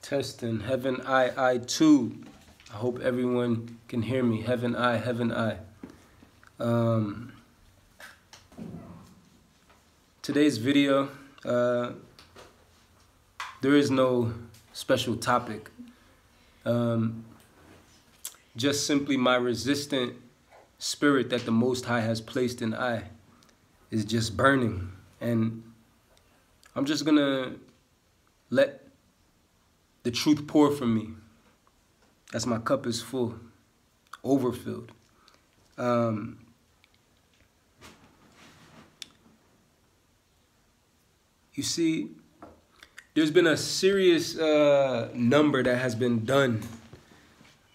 Testing. Heaven I too. I hope everyone can hear me. Heaven I. Today's video, there is no special topic. Just simply my resistant spirit that the Most High has placed in I is just burning. And I'm just gonna let the truth pour from me as my cup is full, overfilled. You see, there's been a serious number that has been done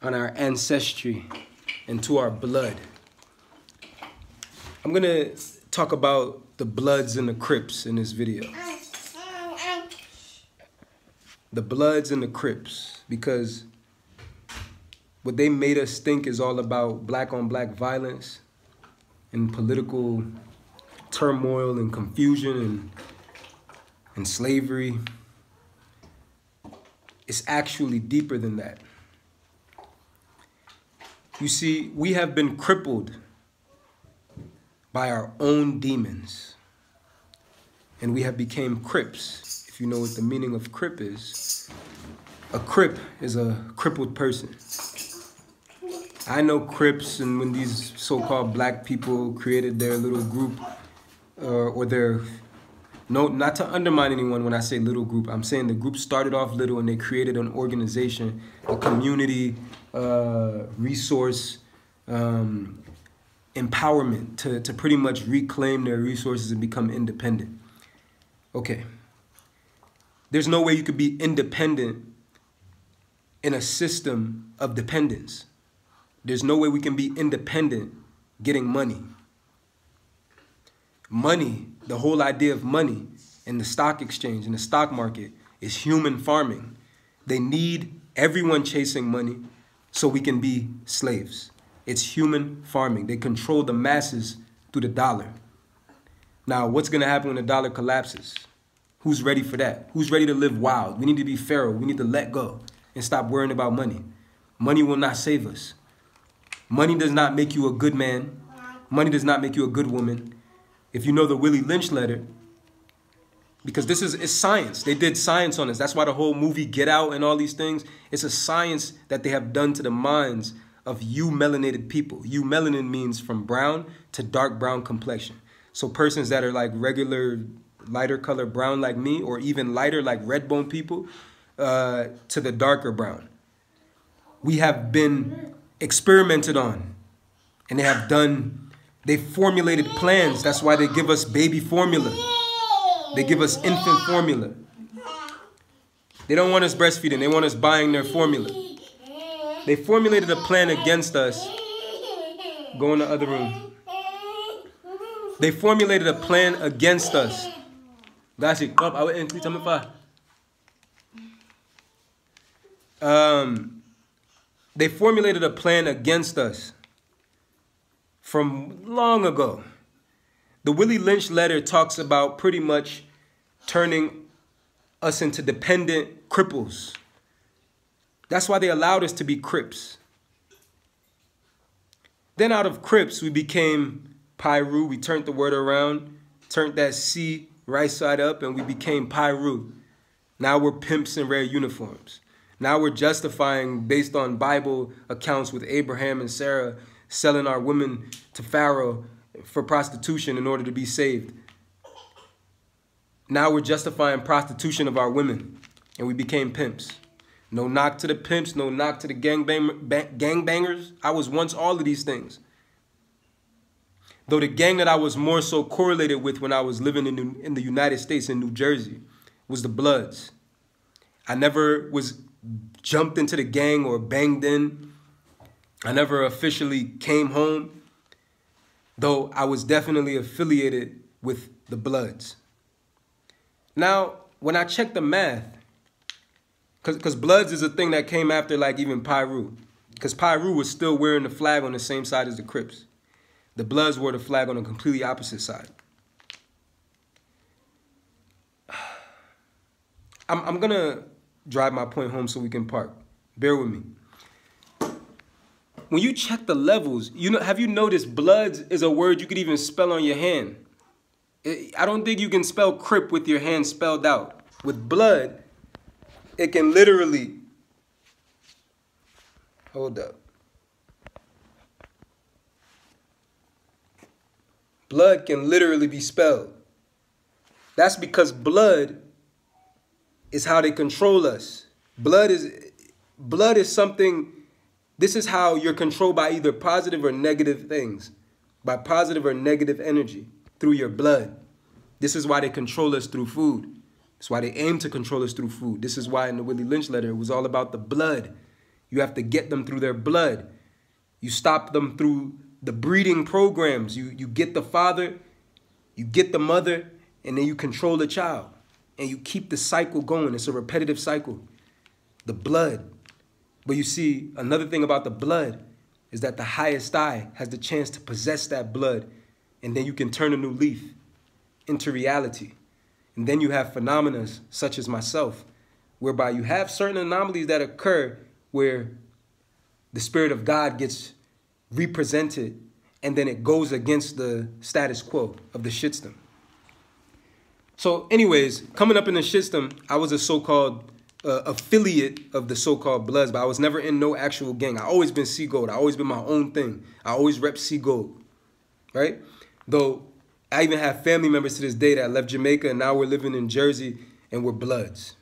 on our ancestry and to our blood. I'm gonna talk about the Bloods and the Crips in this video. The Bloods and the Crips, because what they made us think is all about black on black violence and political turmoil and confusion and slavery. It's actually deeper than that. You see, we have been crippled by our own demons, and we have become Crips. If you know what the meaning of Crip is, a Crip is a crippled person. I know Crips, and when these so-called black people created their little group, or their, no, not to undermine anyone when I say little group, I'm saying the group started off little and they created an organization, a community, resource, empowerment to pretty much reclaim their resources and become independent. Okay. There's no way you could be independent in a system of dependence. There's no way we can be independent getting money. Money, the whole idea of money in the stock exchange, in the stock market, is human farming. They need everyone chasing money so we can be slaves. It's human farming. They control the masses through the dollar. Now, what's going to happen when the dollar collapses? Who's ready for that? Who's ready to live wild? We need to be feral. We need to let go and stop worrying about money. Money will not save us. Money does not make you a good man. Money does not make you a good woman. If you know the Willie Lynch letter, because it's science. They did science on this. That's why the whole movie Get Out and all these things, it's a science that they have done to the minds of you melanated people. You melanin means from brown to dark brown complexion. So persons that are like regular lighter color brown like me, or even lighter like red bone people, to the darker brown. We have been experimented on, and they formulated plans. That's why they give us baby formula. They give us infant formula. They don't want us breastfeeding. They want us buying their formula. They formulated a plan against us. Go in the other room. They formulated a plan against us. They formulated a plan against us from long ago. The Willie Lynch letter talks about pretty much turning us into dependent cripples. That's why they allowed us to be Crips. Then out of Crips, we became Pyru. We turned the word around, turned that C right side up, and we became Pyru. Now we're pimps in rare uniforms. Now we're justifying, based on Bible accounts with Abraham and Sarah, selling our women to Pharaoh for prostitution in order to be saved. Now we're justifying prostitution of our women, and we became pimps. No knock to the pimps, no knock to the gangbangers. I was once all of these things. Though the gang that I was more so correlated with when I was living in the United States, in New Jersey, was the Bloods. I never was jumped into the gang or banged in. I never officially came home, though I was definitely affiliated with the Bloods. Now, when I checked the math, because Bloods is a thing that came after like even Pyru, because Pyru was still wearing the flag on the same side as the Crips. The Bloods wore the flag on a completely opposite side. I'm gonna drive my point home so we can park. Bear with me. When you check the levels, have you noticed Bloods is a word you could even spell on your hand? I don't think you can spell Crip with your hand spelled out. With blood, it can literally, hold up. Blood can literally be spelled. That's because blood is how they control us. Blood is something. This is how you're controlled by either positive or negative things, by positive or negative energy through your blood. This is why they control us through food. That's why they aim to control us through food. This is why in the Willie Lynch letter, it was all about the blood. You have to get them through their blood. You stop them through the breeding programs. You get the father, you get the mother, and then you control the child. And you keep the cycle going. It's a repetitive cycle. The blood. But you see, another thing about the blood is that the highest eye has the chance to possess that blood, and then you can turn a new leaf into reality. And then you have phenomena such as myself, whereby you have certain anomalies that occur where the spirit of God gets represented, and then it goes against the status quo of the shitstem. So anyways, coming up in the shitstem, I was a so-called affiliate of the so-called Bloods, but I was never in no actual gang. I always been Seagold. I always been my own thing. I always rep Seagold, right? Though I even have family members to this day that left Jamaica and now we're living in Jersey and we're Bloods.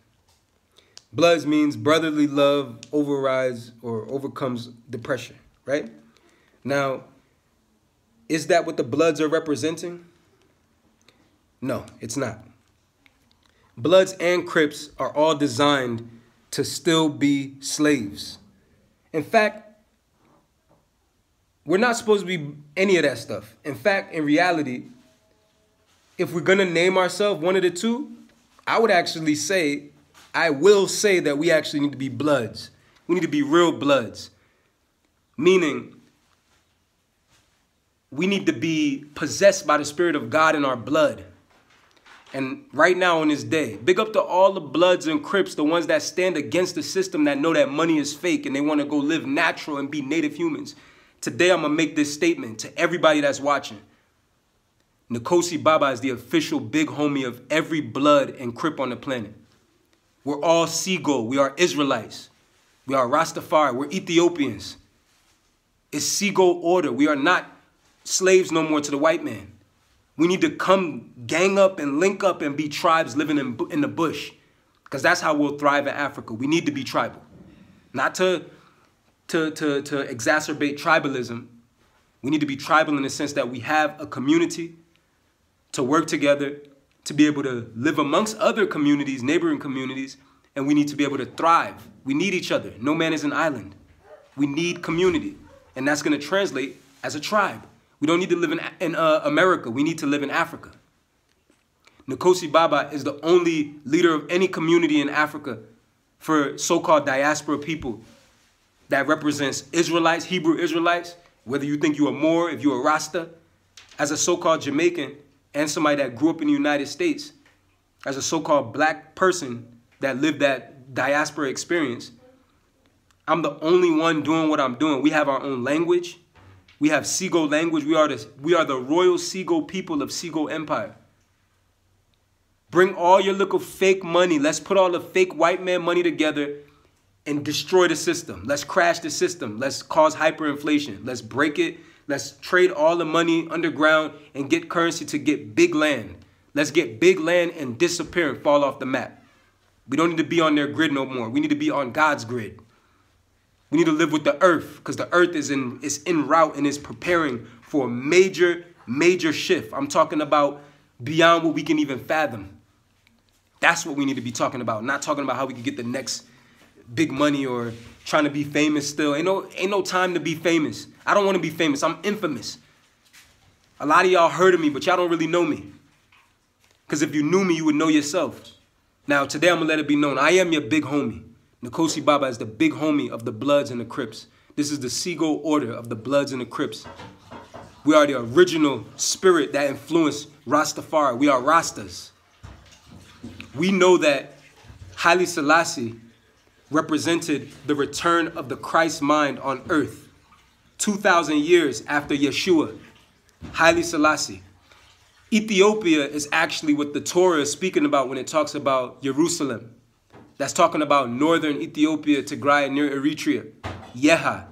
Bloods means brotherly love overrides or overcomes depression, right? Now, is that what the Bloods are representing? No, it's not. Bloods and Crips are all designed to still be slaves. In fact, we're not supposed to be any of that stuff. In fact, in reality, if we're going to name ourselves one of the two, I will say that we actually need to be Bloods. We need to be real Bloods. Meaning, we need to be possessed by the Spirit of God in our blood. And right now on this day, big up to all the Bloods and Crips, the ones that stand against the system, that know that money is fake and they want to go live natural and be native humans. Today, I'm going to make this statement to everybody that's watching. Nikosi Baba is the official big homie of every Blood and Crip on the planet. We're all Seagold. We are Israelites. We are Rastafari. We're Ethiopians. It's Seagold order. We are not slaves no more to the white man. We need to come gang up and link up and be tribes living in the bush, because that's how we'll thrive in Africa. We need to be tribal. Not to exacerbate tribalism. We need to be tribal in the sense that we have a community to work together, to be able to live amongst other communities, neighboring communities, and we need to be able to thrive. We need each other. No man is an island. We need community, and that's going to translate as a tribe. We don't need to live in America. We need to live in Africa. Nikosi Baba is the only leader of any community in Africa for so-called diaspora people that represents Israelites, Hebrew Israelites, whether you think you're a Moor, if you're a Rasta, as a so-called Jamaican and somebody that grew up in the United States, as a so-called black person that lived that diaspora experience, I'm the only one doing what I'm doing. We have our own language. We have Seagold language. We are the royal Seagold people of Seagold Empire. Bring all your little fake money. Let's put all the fake white man money together and destroy the system. Let's crash the system. Let's cause hyperinflation. Let's break it. Let's trade all the money underground and get currency to get big land. Let's get big land and disappear and fall off the map. We don't need to be on their grid no more. We need to be on God's grid. We need to live with the earth, because the earth is en route and is preparing for a major, major shift. I'm talking about beyond what we can even fathom. That's what we need to be talking about, not talking about how we can get the next big money or trying to be famous still. Ain't no time to be famous. I don't want to be famous. I'm infamous. A lot of y'all heard of me, but y'all don't really know me. Because if you knew me, you would know yourself. Now, today I'm going to let it be known. I am your big homie. Nikosi Baba is the big homie of the Bloods and the Crips. This is the Seagold order of the Bloods and the Crips. We are the original spirit that influenced Rastafari. We are Rastas. We know that Haile Selassie represented the return of the Christ mind on earth. 2,000 years after Yeshua, Haile Selassie. Ethiopia is actually what the Torah is speaking about when it talks about Jerusalem. That's talking about northern Ethiopia, Tigray, near Eritrea. Yeha.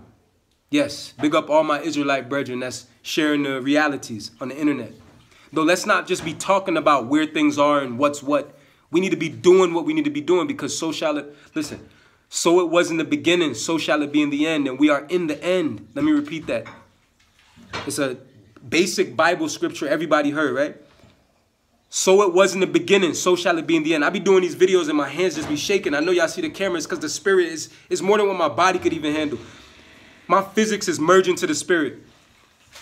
Yes, big up all my Israelite brethren that's sharing the realities on the internet. Though let's not just be talking about where things are and what's what. We need to be doing what we need to be doing, because so shall it, listen, so it was in the beginning, so shall it be in the end, and we are in the end. Let me repeat that. It's a basic Bible scripture everybody heard, right? So it was in the beginning, so shall it be in the end. I be doing these videos and my hands just be shaking. I know y'all see the cameras because the spirit is more than what my body could even handle. My physics is merging to the spirit.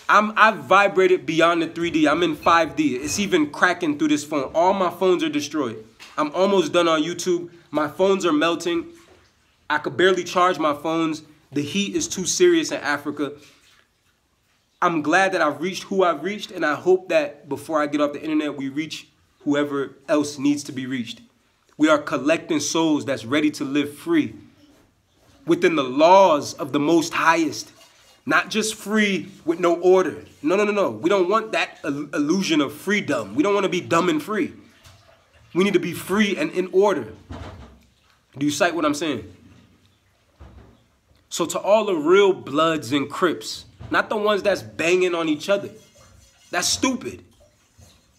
I've vibrated beyond the 3D. I'm in 5D. It's even cracking through this phone. All my phones are destroyed. I'm almost done on YouTube. My phones are melting. I could barely charge my phones. The heat is too serious in Africa. I'm glad that I've reached who I've reached, and I hope that before I get off the internet, we reach whoever else needs to be reached. We are collecting souls that's ready to live free within the laws of the Most Highest, not just free with no order. No, no, no, no. We don't want that illusion of freedom. We don't want to be dumb and free. We need to be free and in order. Do you cite what I'm saying? So to all the real Bloods and Crips, not the ones that's banging on each other. That's stupid.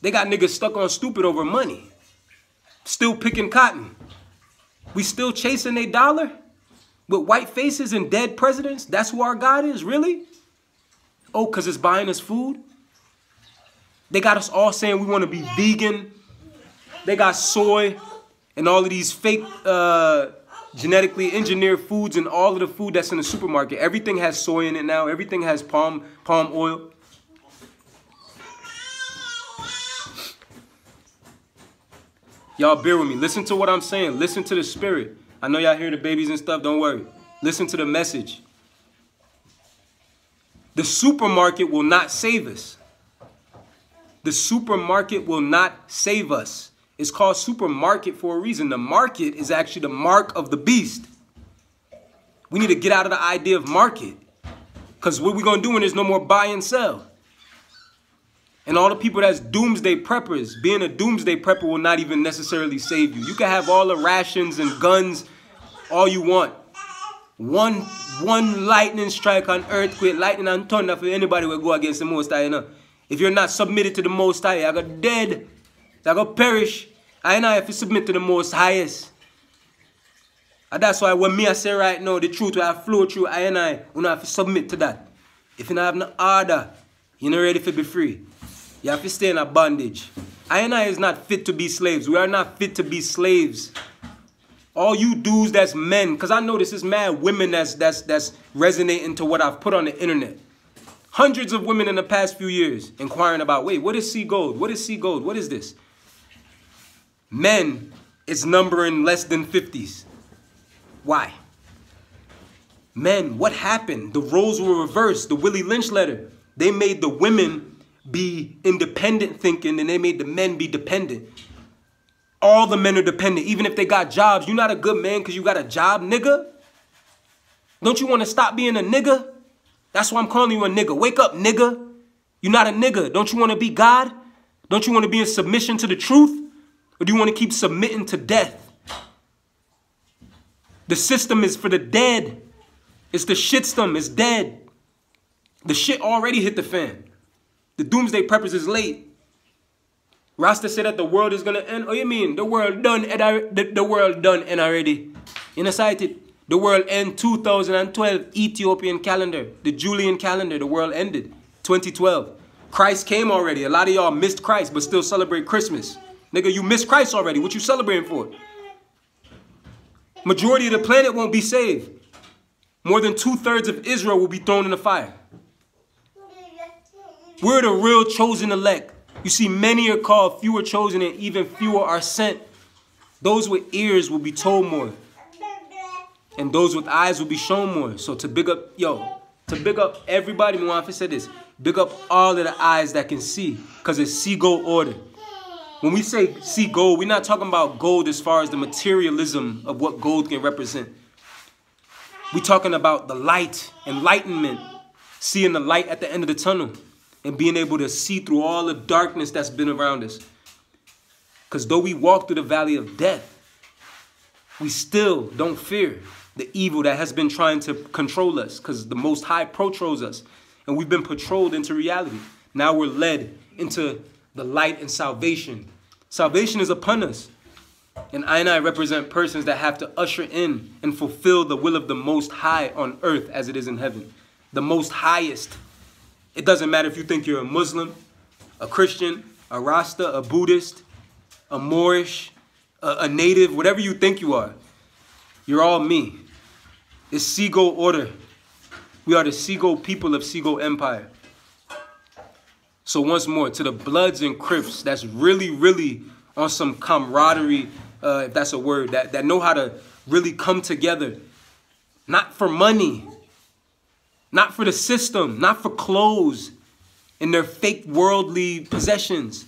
They got niggas stuck on stupid over money. Still picking cotton. We still chasing a dollar? With white faces and dead presidents? That's who our God is? Really? Oh, because it's buying us food? They got us all saying we want to be vegan. They got soy and all of these fake genetically engineered foods, and all of the food that's in the supermarket. Everything has soy in it now. Everything has palm oil. Y'all bear with me. Listen to what I'm saying. Listen to the spirit. I know y'all hear the babies and stuff. Don't worry. Listen to the message. The supermarket will not save us. The supermarket will not save us. It's called supermarket for a reason. The market is actually the mark of the beast. We need to get out of the idea of market. Because what we're going to do when there's no more buy and sell. And all the people that's doomsday preppers, being a doomsday prepper will not even necessarily save you. You can have all the rations and guns, all you want. One lightning strike on earthquake, lightning and thunder for anybody will go against the Most High, you know. If you're not submitted to the Most High, I got dead. I got perish. I know if you submit to the Most Highest. And that's why when I say right now, the truth will flow through I and I, you have to submit to that. If you don't have no order, you're not ready to be free. You have to stay in a bondage. I and I is not fit to be slaves. We are not fit to be slaves. All you dudes that's men, because I know this is mad women that's resonating to what I've put on the internet. Hundreds of women in the past few years inquiring about, wait, what is sea gold? What is sea gold? What is this? Men, it's numbering less than 50s. Why? Men, what happened? The roles were reversed. The Willie Lynch letter. They made the women be independent thinking and they made the men be dependent. All the men are dependent, even if they got jobs. You're not a good man because you got a job, nigga? Don't you want to stop being a nigga? That's why I'm calling you a nigga. Wake up, nigga. You're not a nigga. Don't you want to be God? Don't you want to be in submission to the truth? Or do you want to keep submitting to death? The system is for the dead. It's the shitstorm. It's dead. The shit already hit the fan. The doomsday preppers is late. Rasta said that the world is going to end. Oh, you mean the world done? The world done end already. You know, cited. The world end 2012 Ethiopian calendar. The Julian calendar. The world ended 2012. Christ came already. A lot of y'all missed Christ but still celebrate Christmas. Nigga, you missed Christ already. What you celebrating for? Majority of the planet won't be saved. More than 2/3 of Israel will be thrown in the fire. We're the real chosen elect. You see, many are called, few are chosen, and even fewer are sent. Those with ears will be told more. And those with eyes will be shown more. So to big up, to big up everybody, Muafi said this, big up all of the eyes that can see, because it's see gold order. When we say see gold, we're not talking about gold as far as the materialism of what gold can represent. We talking about the light, enlightenment, seeing the light at the end of the tunnel and being able to see through all the darkness that's been around us. Because though we walk through the valley of death, we still don't fear the evil that has been trying to control us, because the Most High patrols us and we've been patrolled into reality. Now we're led into the light and salvation. Salvation is upon us. And I represent persons that have to usher in and fulfill the will of the Most High on earth as it is in heaven. The Most Highest. It doesn't matter if you think you're a Muslim, a Christian, a Rasta, a Buddhist, a Moorish, a native, whatever you think you are. You're all me. It's Seagull order. We are the Seagull people of Seagull Empire. So once more, to the Bloods and Crips that's really, really on some camaraderie, if that's a word, that know how to really come together. Not for money. Not for the system. Not for clothes and their fake worldly possessions.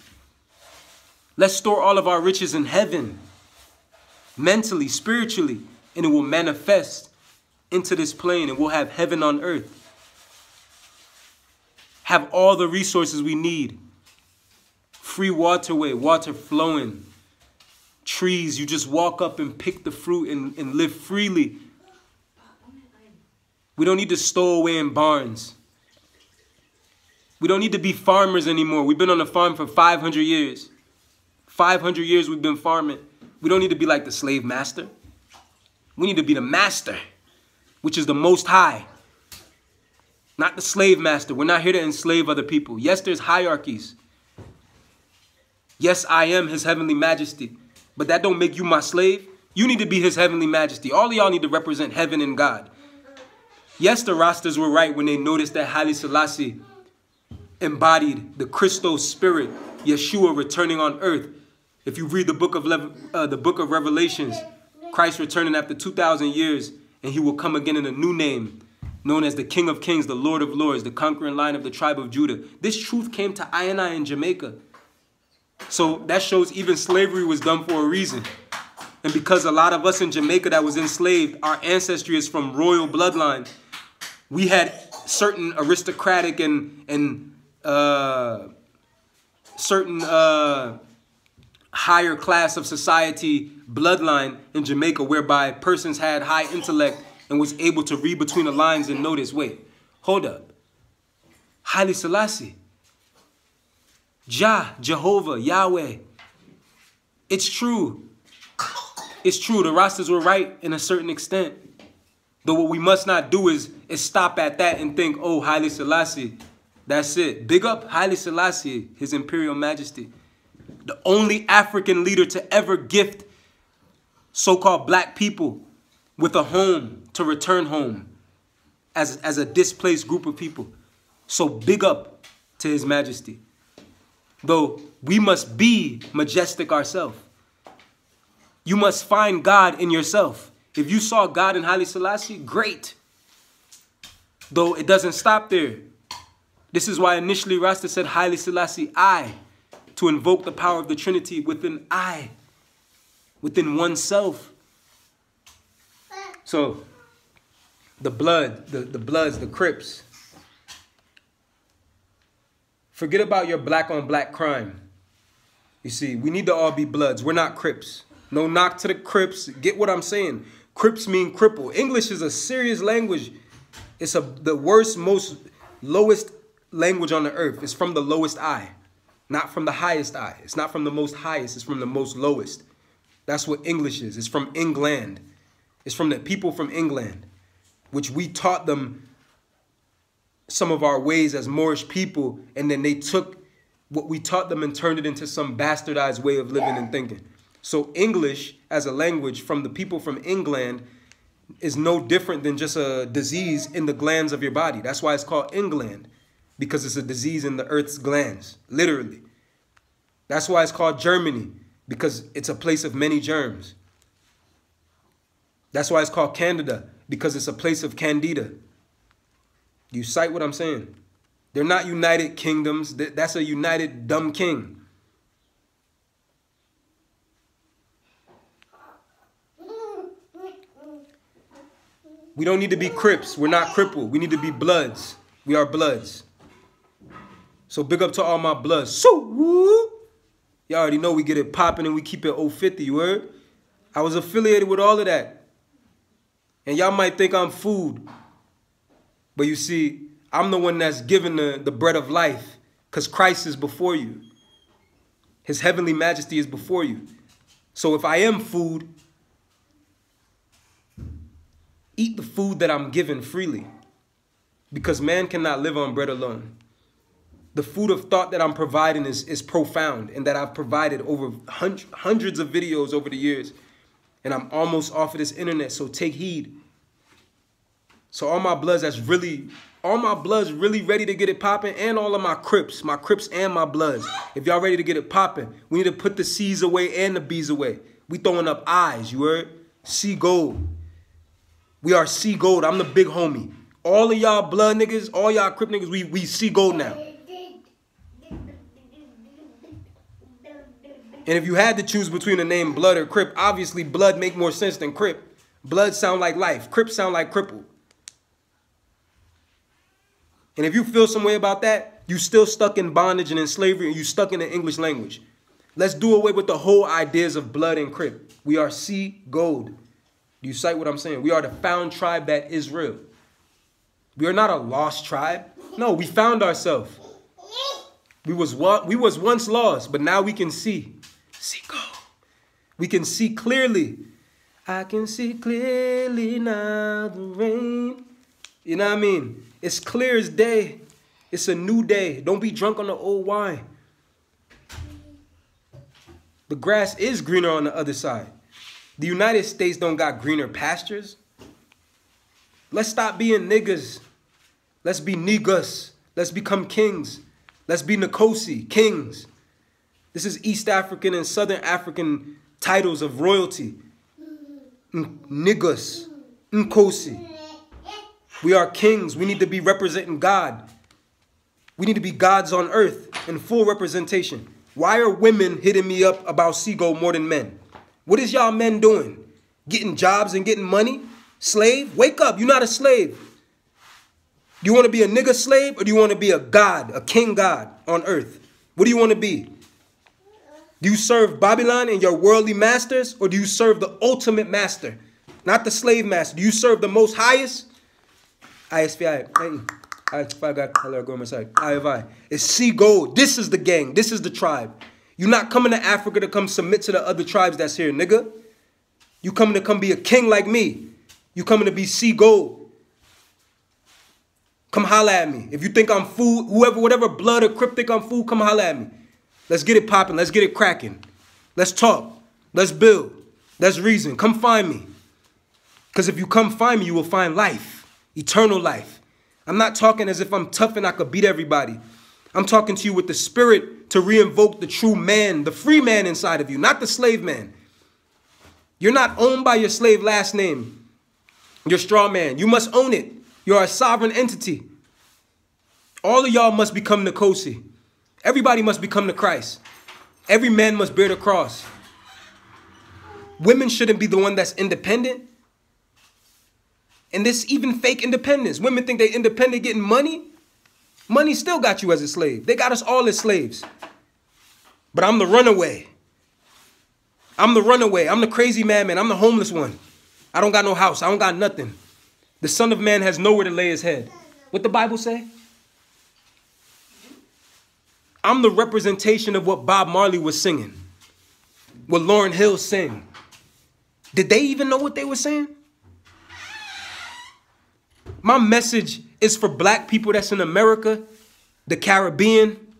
Let's store all of our riches in heaven. Mentally, spiritually. And it will manifest into this plane, and we'll have heaven on earth. Have all the resources we need. Free waterway, water flowing. Trees, you just walk up and pick the fruit and live freely. We don't need to stow away in barns. We don't need to be farmers anymore. We've been on the farm for 500 years. 500 years we've been farming. We don't need to be like the slave master. We need to be the master, which is the Most High. Not the slave master. We're not here to enslave other people. Yes, there's hierarchies. Yes, I am His Heavenly Majesty. But that don't make you my slave. You need to be His Heavenly Majesty. All of y'all need to represent heaven and God. Yes, the Rastas were right when they noticed that Haile Selassie embodied the Christos spirit, Yeshua returning on earth. If you read the book of Revelations, Christ returning after 2,000 years, and He will come again in a new name, known as the King of Kings, the Lord of Lords, the conquering lion of the tribe of Judah. This truth came to I and I in Jamaica. So that shows even slavery was done for a reason. And because a lot of us in Jamaica that was enslaved, our ancestry is from royal bloodline. We had certain aristocratic and certain higher class of society bloodline in Jamaica, whereby persons had high intellect and was able to read between the lines and notice, wait, hold up. Haile Selassie, Jehovah, Yahweh. It's true. It's true. The Rastas were right in a certain extent. Though what we must not do is stop at that and think, oh, Haile Selassie, that's it. Big up Haile Selassie, His Imperial Majesty. The only African leader to ever gift so-called black people with a home to return home as a displaced group of people. So big up to His Majesty. Though we must be majestic ourselves. You must find God in yourself. If you saw God in Haile Selassie, great. Though it doesn't stop there. This is why initially Rasta said Haile Selassie I, to invoke the power of the Trinity within I, within oneself. So the Bloods, the Crips. Forget about your black on black crime. You see, we need to all be Bloods. We're not Crips. No knock to the Crips. Get what I'm saying? Crips mean cripple. English is a serious language. It's the worst, most lowest language on the earth. It's from the lowest I, not from the highest I. It's not from the most highest. It's from the most lowest. That's what English is. It's from England. It's from the people from England, which we taught them some of our ways as Moorish people, and then they took what we taught them and turned it into some bastardized way of living and thinking. So English as a language from the people from England is no different than just a disease in the glands of your body. That's why it's called England, because it's a disease in the earth's glands, literally. That's why it's called Germany, because it's a place of many germs. That's why it's called Canada, because it's a place of candida. You cite what I'm saying? They're not united kingdoms. That's a united dumb king. We don't need to be Crips. We're not crippled. We need to be Bloods. We are Bloods. So big up to all my Bloods. So, woo! Y'all already know we get it popping and we keep it 050, you heard? I was affiliated with all of that. And y'all might think I'm food. But you see, I'm the one that's given the bread of life because Christ is before you. His heavenly majesty is before you. So if I am food, eat the food that I'm given freely. Because man cannot live on bread alone. The food of thought that I'm providing is profound and that I've provided over hundreds of videos over the years. And I'm almost off of this internet, so take heed. So all my Bloods really ready to get it popping, and all of my Crips and my Bloods. If y'all ready to get it popping, we need to put the C's away and the B's away. We throwing up I's, you heard? C Gold. We are C Gold. I'm the big homie. All of y'all Blood niggas, all y'all Crip niggas, we C Gold now. And if you had to choose between the name Blood or Crip, obviously Blood make more sense than Crip. Blood sound like life. Crip sound like cripple. And if you feel some way about that, you still stuck in bondage and in slavery and you stuck in the English language. Let's do away with the whole ideas of Blood and Crip. We are C Gold. Do you cite what I'm saying? We are the found tribe that is real. We are not a lost tribe. No, we found ourselves. We was once lost, but now we can see. See go. We can see clearly. I can see clearly now the rain. You know what I mean? It's clear as day. It's a new day. Don't be drunk on the old wine. The grass is greener on the other side. The United States don't got greener pastures. Let's stop being niggas. Let's be niggas. Let's become kings. Let's be Nikosi, kings. This is East African and Southern African titles of royalty. Niggas, Nikosi. We are kings. We need to be representing God. We need to be gods on earth in full representation. Why are women hitting me up about Seagull more than men? What is y'all men doing? Getting jobs and getting money? Slave? Wake up. You're not a slave. Do you want to be a nigga slave or do you want to be a god, a king god on earth? What do you want to be? Do you serve Babylon and your worldly masters or do you serve the ultimate master? Not the slave master. Do you serve the most highest? It's C Gold. This is the gang. This is the tribe. You're not coming to Africa to come submit to the other tribes that's here, nigga. You coming to come be a king like me. You coming to be C Gold. Come holla at me. If you think I'm food, whatever Blood or Crip think I'm food, come holla at me. Let's get it popping. Let's get it cracking. Let's talk. Let's build. Let's reason. Come find me. Because if you come find me, you will find life. Eternal life. I'm not talking as if I'm tough and I could beat everybody. I'm talking to you with the spirit to reinvoke the true man, the free man inside of you, not the slave man. You're not owned by your slave last name. You're straw man. You must own it. You're a sovereign entity. All of y'all must become Nikosi. Everybody must become the Christ. Every man must bear the cross. Women shouldn't be the one that's independent. And this even fake independence. Women think they independent getting money. Money still got you as a slave. They got us all as slaves. But I'm the runaway. I'm the runaway. I'm the crazy madman. I'm the homeless one. I don't got no house. I don't got nothing. The Son of Man has nowhere to lay his head. What the Bible say? I'm the representation of what Bob Marley was singing. What Lauryn Hill sang. Did they even know what they were saying? My message is for black people that's in America, the Caribbean,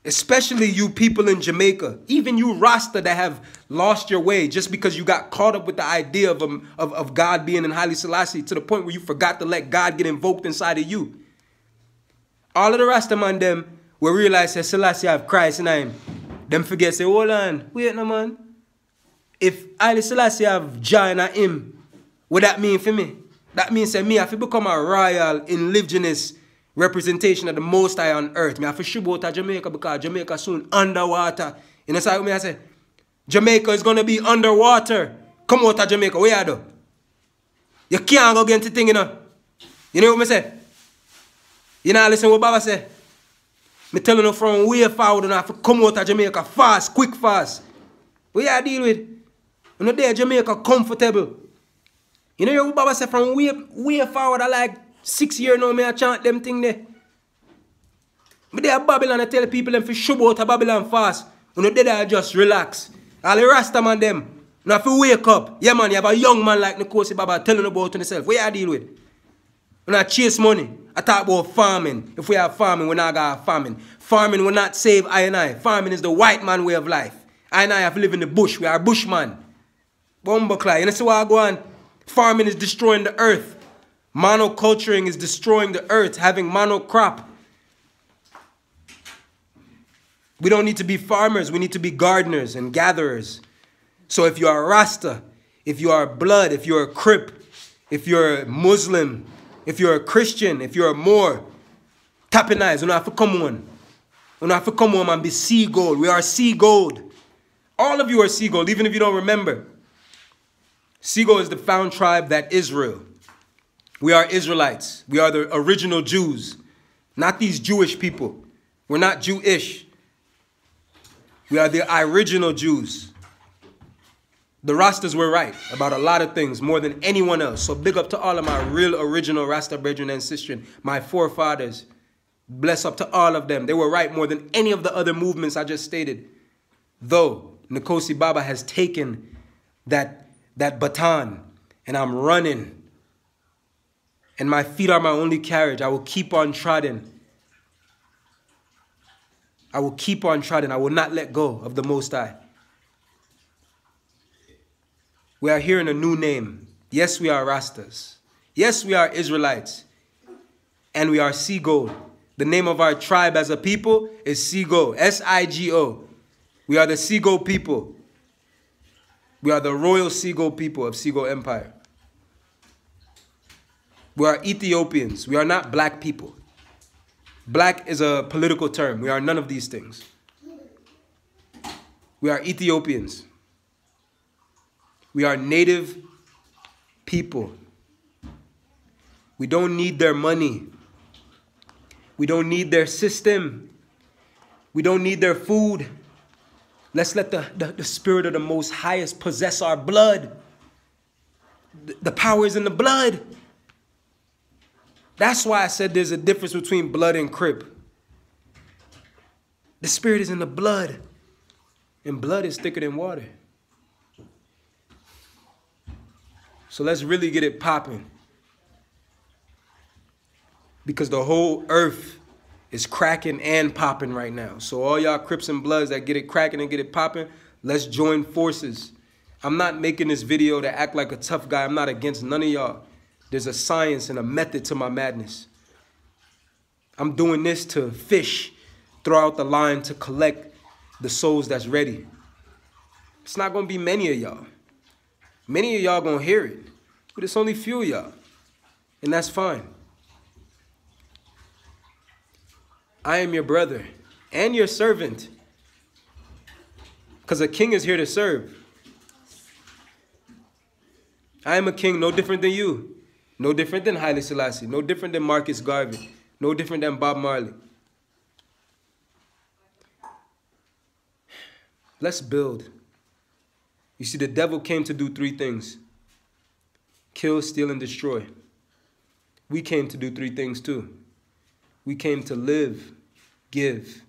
especially you people in Jamaica, even you Rasta that have lost your way just because you got caught up with the idea of God being in Haile Selassie to the point where you forgot to let God get invoked inside of you. All of the Rasta man them will realize that Selassie have Christ in him. Them forget say, hold on, wait no man. If Haile Selassie have Jah in him, what that mean for me? That means that me have to become a royal, indigenous representation of the Most High on earth. Me have to ship out to Jamaica because Jamaica soon underwater. You know what I say? Jamaica is going to be underwater. Come out of Jamaica. Where you do? You can't go against the thing, you know. You know what I say? You know, listen what Baba say. Me telling you from way forward, and I have to come out of Jamaica fast, quick fast. What you deal with? You know, there Jamaica comfortable. You know what Baba say from way forward, I like 6 years now, me I chant them thing there. Me there Babylon, I tell people them to shove out of Babylon fast. You know, there just relax. All the Rasta man them. You have to wake up. Yeah man, you have a young man like Nikosi Baba telling about himself. What you deal with? You not chase money. I talk about farming. If we have farming, we're not going to have farming. Farming will not save I and I. Farming is the white man way of life. I and I have to live in the bush. We are bushman. Bumblecly. You know see what I go on? Farming is destroying the earth. Monoculturing is destroying the earth. Having monocrop. We don't need to be farmers. We need to be gardeners and gatherers. So if you are a Rasta, if you are blood, if you're a Crip, if you're a Muslim, if you're a Christian, if you're a Moor, tapping eyes, you don't have to come on. You don't have to come on and be sea gold. We are sea gold. All of you are sea gold, even if you don't remember. Sea gold is the found tribe that Israel. We are Israelites. We are the original Jews, not these Jewish people. We're not Jewish. We are the original Jews. The Rastas were right about a lot of things, more than anyone else. So big up to all of my real original Rasta brethren and sisters, my forefathers. Bless up to all of them. They were right more than any of the other movements I just stated. Though Nikosi Baba has taken that baton and I'm running. And my feet are my only carriage. I will keep on trotting. I will keep on trotting. I will not let go of the Most High. We are here in a new name. Yes, we are Rastas. Yes, we are Israelites. And we are Sigo. The name of our tribe as a people is Sigo. S-I-G-O. We are the Sigo people. We are the royal Sigo people of Sigo Empire. We are Ethiopians. We are not black people. Black is a political term. We are none of these things. We are Ethiopians. We are native people. We don't need their money. We don't need their system. We don't need their food. Let's let the spirit of the Most Highest possess our blood. The power is in the blood. That's why I said there's a difference between blood and Crip. The spirit is in the blood. And blood is thicker than water. So let's really get it popping. Because the whole earth is cracking and popping right now. So all y'all Crips and Bloods that get it cracking and get it popping, let's join forces. I'm not making this video to act like a tough guy. I'm not against none of y'all. There's a science and a method to my madness. I'm doing this to fish, throw out the line to collect the souls that's ready. It's not going to be many of y'all. Many of y'all going to hear it. But it's only few of y'all. And that's fine. I am your brother and your servant. Because a king is here to serve. I am a king no different than you. No different than Haile Selassie. No different than Marcus Garvey. No different than Bob Marley. Let's build. You see, the devil came to do three things. Kill, steal, and destroy. We came to do three things too. We came to live, give,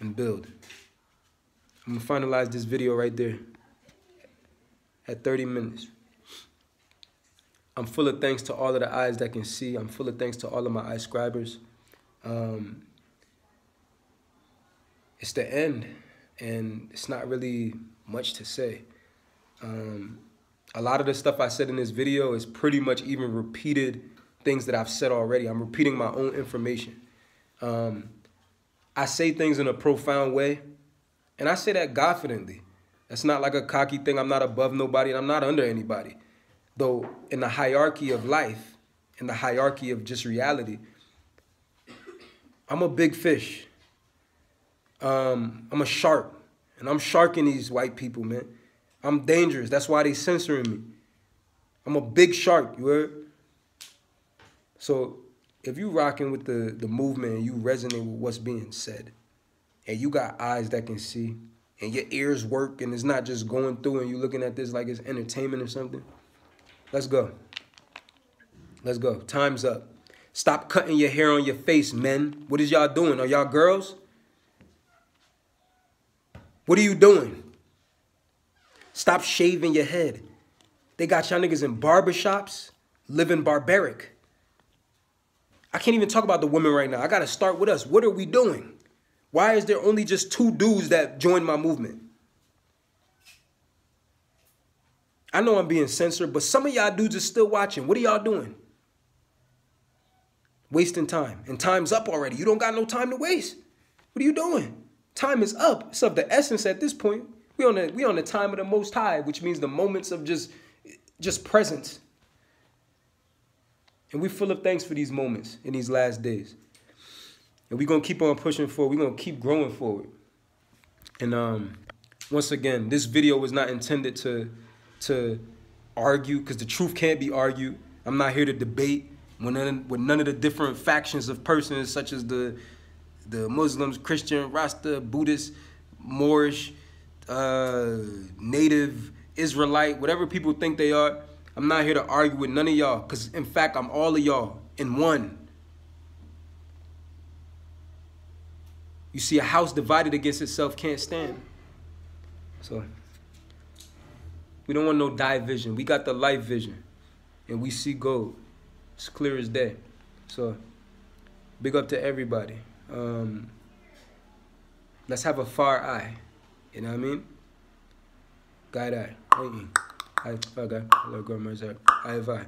and build. I'm going to finalize this video right there at 30 minutes. I'm full of thanks to all of the eyes that can see. I'm full of thanks to all of my iScribers. It's the end, and it's not really much to say. A lot of the stuff I said in this video is pretty much even repeated things that I've said already. I'm repeating my own information. I say things in a profound way, and I say that confidently. That's not like a cocky thing. I'm not above nobody, and I'm not under anybody. Though in the hierarchy of life, in the hierarchy of just reality, I'm a big fish. I'm a shark, and I'm sharking these white people, man. I'm dangerous. That's why they censoring me. I'm a big shark, you heard? So if you rocking with the movement and you resonate with what's being said, and you got eyes that can see, and your ears work, and it's not just going through and you looking at this like it's entertainment or something, let's go. Let's go. Time's up. Stop cutting your hair on your face, men. What is y'all doing? Are y'all girls? What are you doing? Stop shaving your head. They got y'all niggas in barbershops living barbaric. I can't even talk about the women right now. I got to start with us. What are we doing? Why is there only just 2 dudes that joined my movement? I know I'm being censored, but some of y'all dudes are still watching. What are y'all doing? Wasting time. And time's up already. You don't got no time to waste. What are you doing? Time is up. It's of the essence at this point. We on the time of the Most High, which means the moments of just presence. And we full of thanks for these moments in these last days. And we're going to keep on pushing forward. We're going to keep growing forward. And once again, this video was not intended to argue, because the truth can't be argued. I'm not here to debate with none of the different factions of persons, such as the Muslims, Christian, Rasta, Buddhist, Moorish, Native, Israelite, whatever people think they are. I'm not here to argue with none of y'all, because in fact, I'm all of y'all in one. You see, a house divided against itself can't stand. So we don't want no division. We got the life vision, and we see gold. It's clear as day. So big up to everybody. Let's have a far eye. You know what I mean? Guide eye. I love God, I love God,